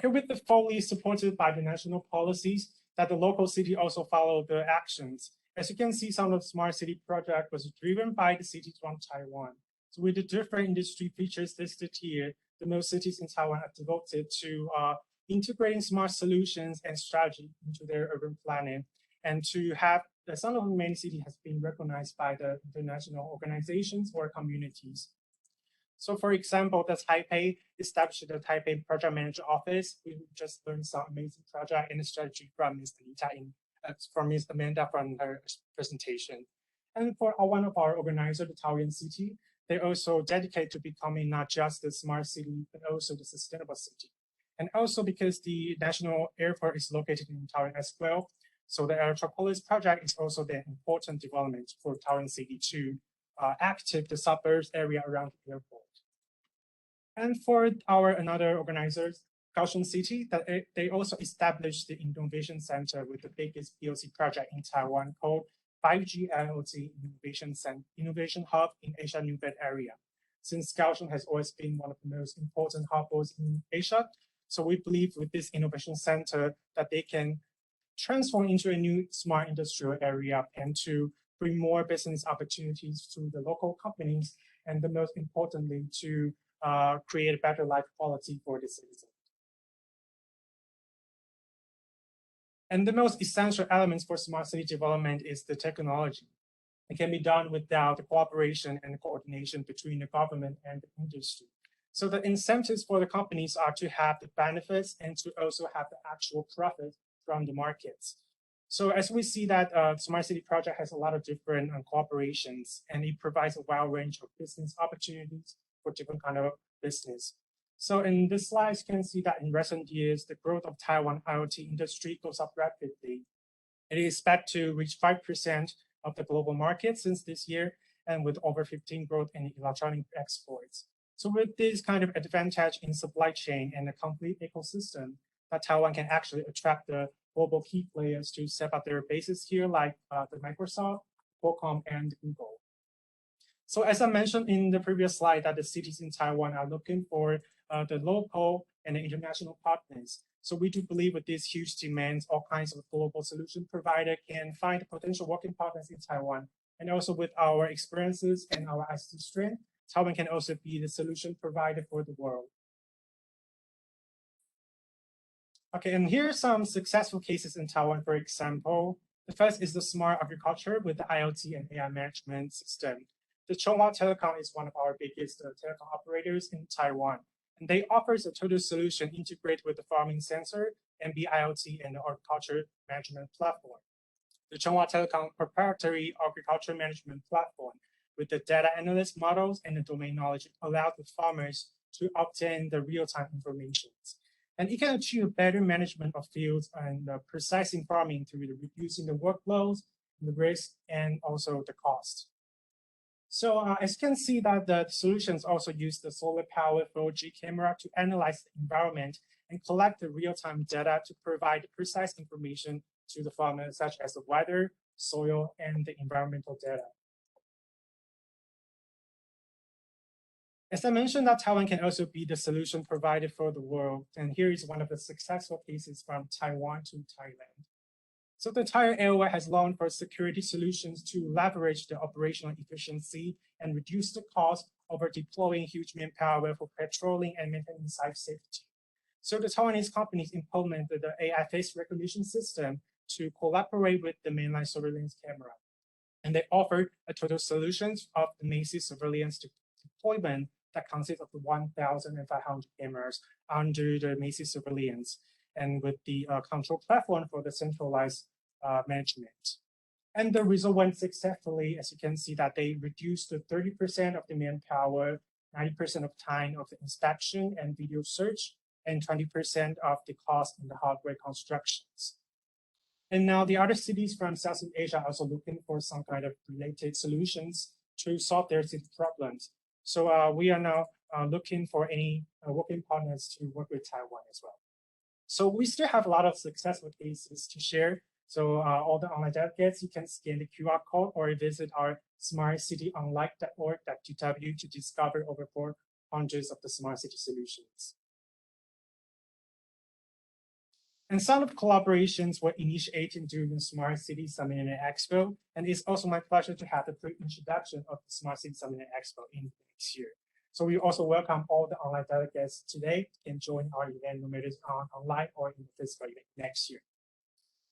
Okay, with the fully supported by the national policies, that the local city also follow the actions. As you can see, some of the smart city project was driven by the cities from Taiwan. So with the different industry features listed here, the most cities in Taiwan are devoted to integrating smart solutions and strategy into their urban planning, and to have some of the many cities has been recognized by the international organizations or communities. So for example, the Taipei established the Taipei Project Manager Office. We just learned some amazing project and strategy from Ms. Amanda from her presentation. And for one of our organizers, the Taoyuan City, they also dedicate to becoming not just the smart city, but also the sustainable city. And also because the national airport is located in Taoyuan as well, so the Aerotropolis project is also the important development for Taoyuan City to active the suburbs area around the airport. And for our another organizers, Kaohsiung City, that they also established the Innovation Center with the biggest POC project in Taiwan called 5G IoT Innovation Hub in Asia New Belt area. Since Kaohsiung has always been one of the most important hubs in Asia, so we believe with this innovation center that they can transform into a new smart industrial area and to bring more business opportunities to the local companies, and the most importantly, to create a better life quality for the citizens. And the most essential elements for smart city development is the technology. It can be done without the cooperation and the coordination between the government and the industry. So the incentives for the companies are to have the benefits and to also have the actual profit from the markets. So as we see that Smart City project has a lot of different cooperations, and it provides a wide range of business opportunities for different kind of business. So in this slide, you can see that in recent years, the growth of Taiwan IoT industry goes up rapidly. It is expected to reach 5% of the global market since this year, and with over 15% growth in electronic exports. So with this kind of advantage in supply chain and a complete ecosystem, that Taiwan can actually attract the global key players to set up their bases here, like the Microsoft, Qualcomm, and Google. So as I mentioned in the previous slide, that the cities in Taiwan are looking for the local and the international partners. So we do believe with these huge demands, all kinds of global solution provider can find potential working partners in Taiwan. And also with our experiences and our ICT strength, Taiwan can also be the solution provider for the world. Okay, and here are some successful cases in Taiwan, for example. The first is the smart agriculture with the IoT and AI management system. The Chunghwa Telecom is one of our biggest telecom operators in Taiwan, and they offer a total solution integrated with the farming sensor, MB-IoT, and the agriculture management platform. The Chunghwa Telecom proprietary agriculture management platform with the data analyst models and the domain knowledge allows the farmers to obtain the real-time information. And it can achieve better management of fields and precise farming through reducing the workloads, the risk, and also the cost. So as you can see that the solutions also use the solar powered 4G camera to analyze the environment and collect the real-time data to provide precise information to the farmers, such as the weather, soil, and the environmental data. As I mentioned, that Taiwan can also be the solution provided for the world. And here is one of the successful cases from Taiwan to Thailand. So the Thai AOI has launched for security solutions to leverage the operational efficiency and reduce the cost over deploying huge manpower for patrolling and maintaining site safety. So the Taiwanese companies implemented the AI face recognition system to collaborate with the mainline surveillance camera. And they offered a total solution of the Macy surveillance deployment that consists of 1,500 cameras under the Macy surveillance, and with the control platform for the centralized management. And the result went successfully, as you can see that they reduced the 30% of the manpower, 90% of time of the inspection and video search, and 20% of the cost in the hardware constructions. And now the other cities from Southeast Asia are also looking for some kind of related solutions to solve their city problems. So we are now looking for any working partners to work with Taiwan as well. So we still have a lot of successful cases to share. So all the online delegates, you can scan the QR code or visit our smartcityonline.org.tw to discover over 400 of the smart city solutions. And some of collaborations were initiated during the Smart City Summit and Expo, and it's also my pleasure to have the pre-introduction of the Smart City Summit and Expo in next year. So we also welcome all the online delegates today and join our event, no matter online or in the physical event next year.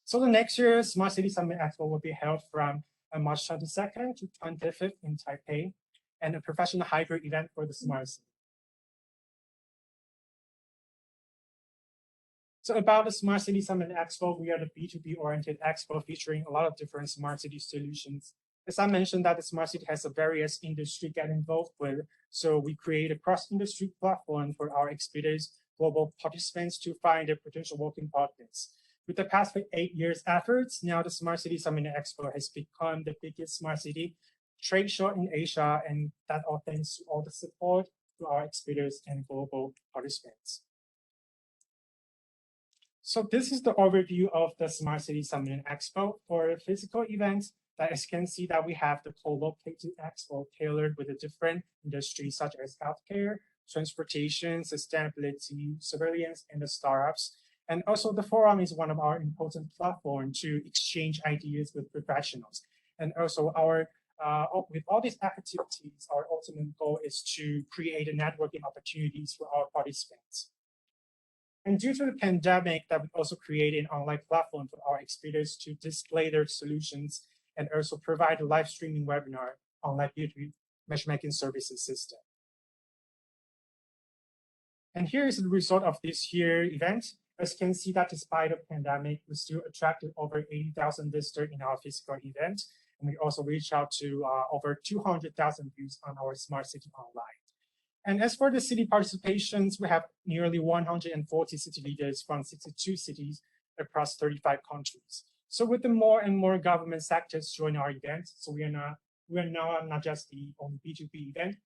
So the next year's Smart City Summit Expo will be held from March 22nd to 25th in Taipei, and a professional hybrid event for the Smart City. So about the Smart City Summit Expo, we are the B2B-oriented expo featuring a lot of different smart city solutions. As I mentioned, that the smart city has a various industry get involved with, so we create a cross-industry platform for our exhibitors, global participants to find their potential working partners. With the past 8 years' efforts, now the Smart City Summit Expo has become the biggest smart city trade show in Asia, and that all thanks to all the support to our exhibitors and global participants. So this is the overview of the Smart City Summit Expo. For physical events, as you can see that we have the co-located expo tailored with the different industries such as healthcare, transportation, sustainability, surveillance, and the startups. And also the forum is one of our important platforms to exchange ideas with professionals. And also with all these activities, our ultimate goal is to create a networking opportunities for our participants. And due to the pandemic, that we also created an online platform for our exhibitors to display their solutions and also provide a live streaming webinar on live beauty matchmaking services system. And here is the result of this year's event. As you can see that despite the pandemic, we still attracted over 80,000 visitors in our physical event. And we also reached out to over 200,000 views on our Smart City Online. And as for the city participations, we have nearly 140 city leaders from 62 cities across 35 countries. So with the more and more government sectors join our event, so we are now not just the only B2B event,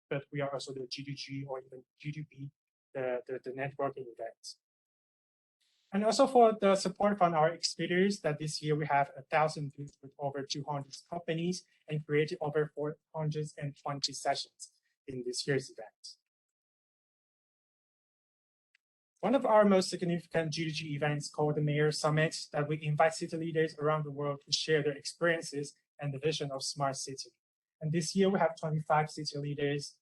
but we are also the G2G or even G2B, the networking events. And also for the support from our exhibitors, that this year we have 1,000 booths with over 200 companies and created over 420 sessions in this year's event. One of our most significant G2G events called the Mayor Summit, that we invite city leaders around the world to share their experiences and the vision of smart city. And this year we have 25 city leaders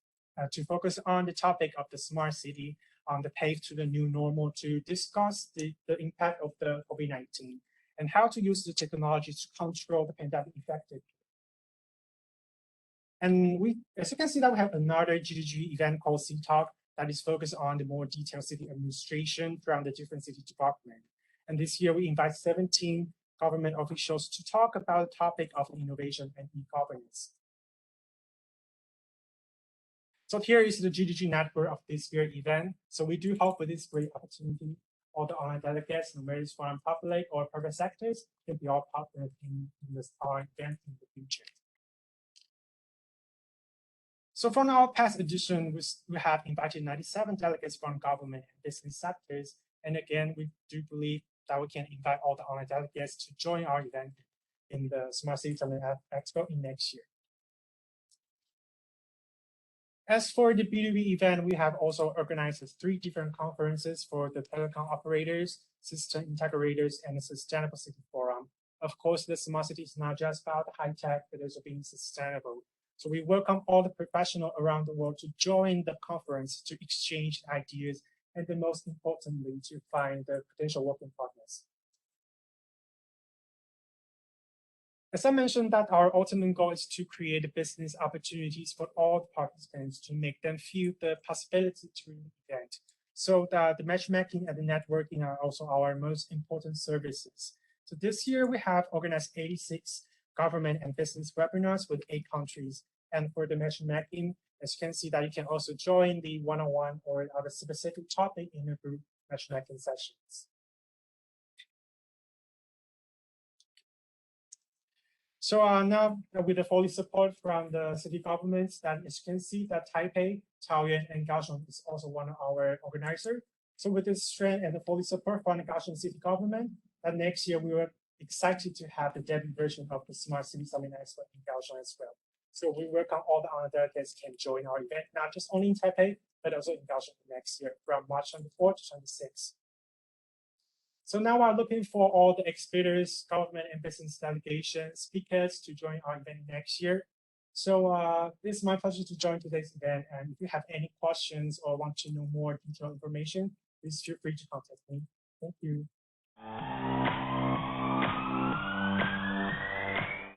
to focus on the topic of the smart city on the path to the new normal, to discuss the impact of the COVID-19 and how to use the technology to control the pandemic effectively. And as you can see, that we have another G2G event called C-Talk that is focused on the more detailed city administration from the different city departments. And this year we invite 17 government officials to talk about the topic of innovation and e-governance. So here is the G2G network of this year's event. So we do hope with this great opportunity, all the online delegates, no matter it's from public or private sectors, can be all partnered in this our event in the future. So from our past edition, we have invited 97 delegates from government and business sectors. And again, we do believe that we can invite all the online delegates to join our event in the Smart City Summit Expo in next year. As for the B2B event, we have also organized 3 different conferences for the telecom operators, system integrators, and the Sustainable City Forum. Of course, the smart city is not just about high tech, but also being sustainable. So we welcome all the professionals around the world to join the conference to exchange ideas and then most importantly, to find the potential working partners. As I mentioned, that our ultimate goal is to create business opportunities for all participants to make them feel the possibility to the event. So the matchmaking and the networking are also our most important services. So this year we have organized 86 government and business webinars with 8 countries. And for the matchmaking, as you can see that you can also join the one-on-one or other specific topic in the group matchmaking sessions. So now with the full support from the city governments, that as you can see that Taipei, Taoyuan, and Kaohsiung is also one of our organizers. So with this strength and the full support from the Kaohsiung city government, that next year we were excited to have the debut version of the Smart City Summit Expo in Kaohsiung as well. So we welcome all the honor delegates can join our event, not just only in Taipei, but also in Kaohsiung next year from March 24th to 26th. So now we're looking for all the exhibitors, government and business delegations, speakers to join our event next year. So this is my pleasure to join today's event. And if you have any questions or want to know more detailed information, please feel free to contact me. Thank you.